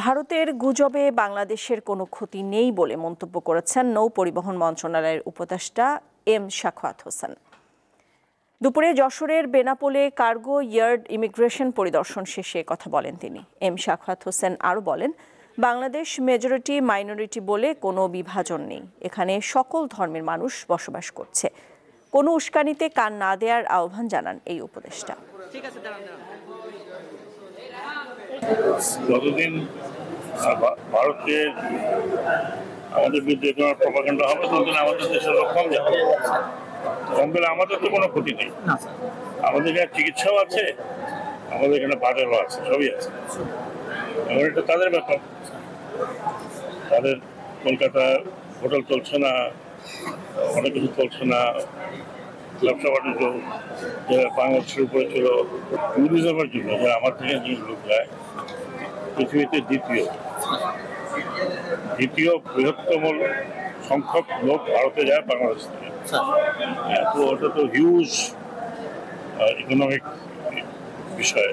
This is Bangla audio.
ভারতের গুজবে বাংলাদেশের কোনো ক্ষতি নেই বলে মন্তব্য করেছেন নৌ পরিবহন মন্ত্রণালয়ের উপদেষ্টা এম শাখাওয়াত হোসেন। দুপুরে যশোরের বেনাপোলে কার্গো ইয়ার্ড ইমিগ্রেশন পরিদর্শন শেষে কথা বলেন তিনি। এম শাখাওয়াত হোসেন আরও বলেন, বাংলাদেশ মেজরিটি মাইনরিটি বলে কোনো বিভাজন নেই, এখানে সকল ধর্মের মানুষ বসবাস করছে। কোনো উস্কানিতে কান না দেওয়ার আহ্বান জানান এই উপদেষ্টা। যতদিন ভারতের আমাদের বিরুদ্ধে প্রপাগান্ডা হবে ততদিন আমাদের দেশের লোক কম যাবে। কম গেলে আমাদের তো কোনো ক্ষতি নেই। আমাদের এখানে চিকিৎসাও আছে, আমাদের এখানে বাজারও আছে, সবই আছে। এবার এটা তাদের ব্যাপার। তাদের কলকাতা হোটেল চলছে না, অনেক কিছু চলছে না, ব্যবসা বাণিজ্য যারা বাংলাদেশের উপরে ছিল ট্যুরিজমের জন্য, যারা আমার থেকে যে লোক যায় পৃথিবীতে দ্বিতীয় বৃহত্তম সংখ্যক লোক ভারতে যায় বাংলাদেশ থেকে। তো ওটা তো হিউজ ইকোনমিক বিষয়।